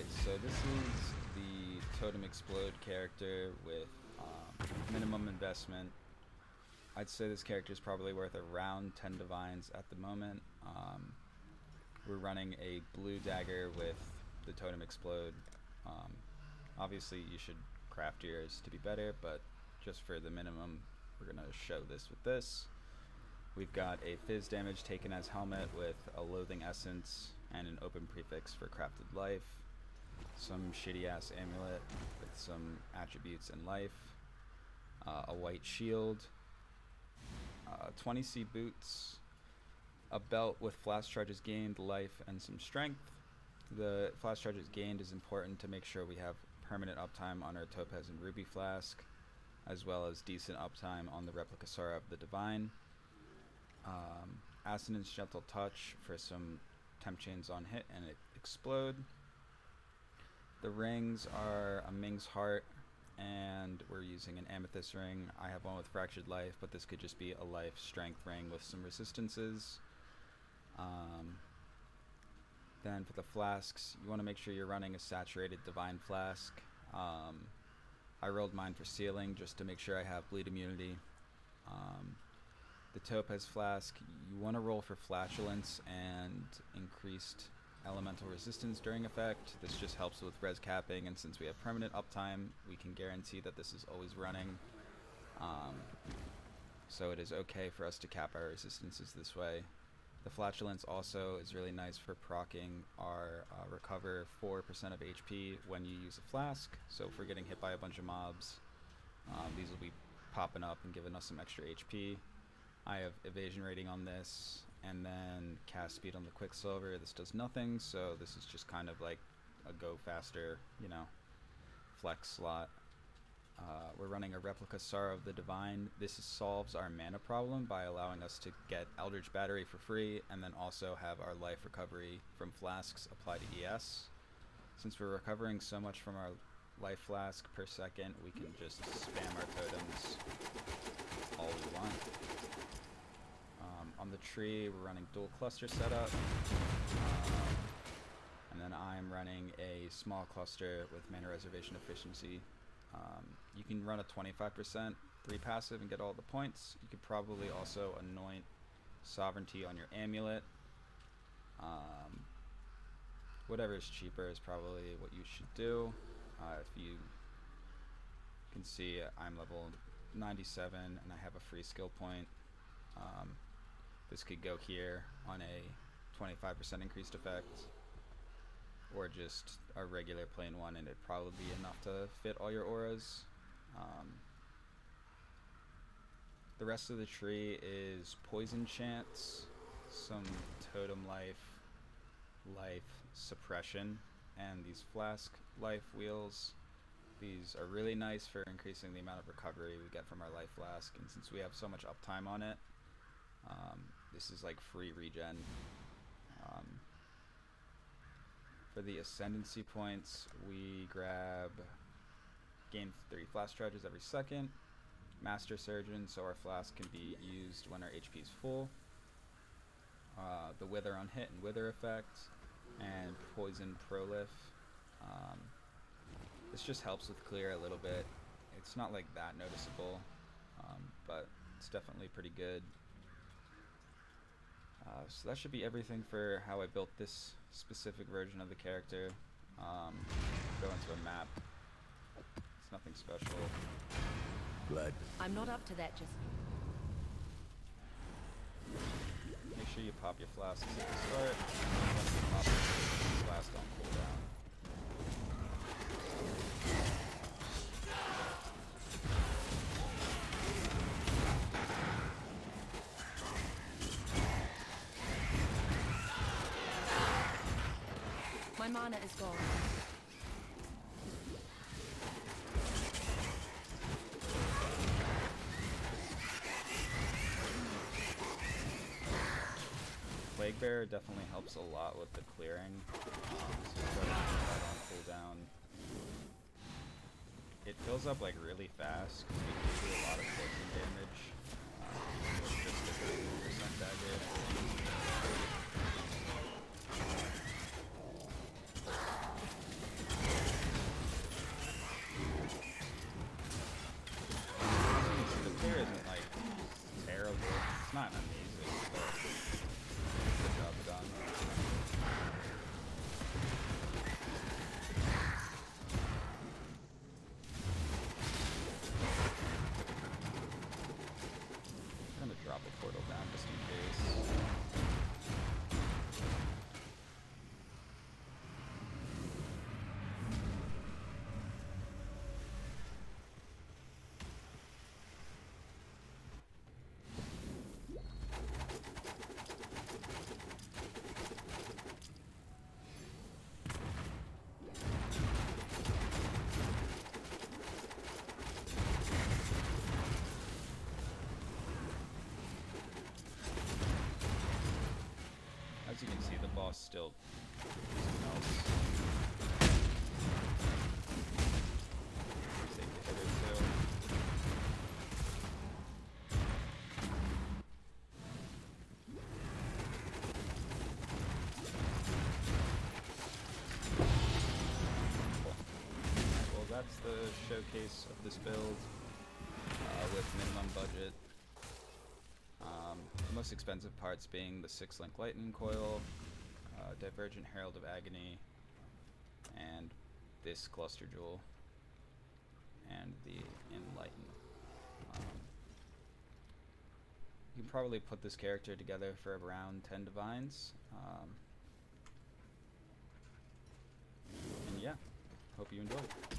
So this is the Totem Explode character with minimum investment. I'd say this character is probably worth around 10 divines at the moment. We're running a blue dagger with the Totem Explode. Obviously you should craft yours to be better, but just for the minimum, we're going to show this with this. We've got a fizz damage taken as helmet with a loathing essence and an open prefix for crafted life. Some shitty ass amulet with some attributes and life. A white shield. 20c boots. A belt with flash charges gained, life, and some strength. The flash charges gained is important to make sure we have permanent uptime on our Topaz and Ruby flask, as well as decent uptime on the replica Sara of the Divine. Assonance Gentle Touch for some temp chains on hit and it explode. The rings are a Ming's Heart, and we're using an Amethyst ring. I have one with Fractured Life, but this could just be a life strength ring with some resistances. Then for the flasks, you want to make sure you're running a saturated Divine flask. I rolled mine for sealing just to make sure I have bleed immunity. The Topaz flask, you want to roll for flatulence and increased elemental resistance during effect. This just helps with res capping, and since we have permanent uptime, we can guarantee that this is always running. So it is okay for us to cap our resistances this way. The flatulence also is really nice for proccing our recover 4% of HP when you use a flask. So if we're getting hit by a bunch of mobs, these will be popping up and giving us some extra HP. I have evasion rating on this, and then cast speed on the Quicksilver. This does nothing, so this is just kind of like a go faster, flex slot. We're running a replica Sara of the Divine. This solves our mana problem by allowing us to get Eldritch Battery for free, and then also have our life recovery from flasks apply to ES. Since we're recovering so much from our life flask per second, we can just spam our totems all we want. On the tree, we're running dual cluster setup, and then I'm running a small cluster with mana reservation efficiency. You can run a 25% 3 passive and get all the points. You could probably also anoint Sovereignty on your amulet. Whatever is cheaper is probably what you should do. If you can see, I'm level 97 and I have a free skill point. This could go here on a 25% increased effect, or just a regular plain one, and it'd probably be enough to fit all your auras. The rest of the tree is poison chants, some totem life, suppression, and these flask life wheels. These are really nice for increasing the amount of recovery we get from our life flask, and since we have so much uptime on it, this is like free regen. For the ascendancy points, we grab gain 3 flash charges every second, Master Surgeon, so our flask can be used when our HP is full, the Wither on hit and Wither effect, and Poison Prolif. This just helps with clear a little bit. It's not like that noticeable, but it's definitely pretty good. So that should be everything for how I built this specific version of the character. Go into a map. It's nothing special. Glad. I'm not up to that just. Make sure you pop your flasks at the start. Once you pop your flask on cooldown. My mana is gone. Plague Bearer definitely helps a lot with the clearing. So go ahead on cooldown. It fills up like really fast because we do a lot of poison damage. It's just a 30% dagger. cost still something else. Save the hitter too. Cool. Well, that's the showcase of this build with minimum budget. The most expensive parts being the 6-link lightning coil, Divergent Herald of Agony, and this cluster jewel, and the Enlighten. You can probably put this character together for around 10 divines. And yeah, hope you enjoyed it.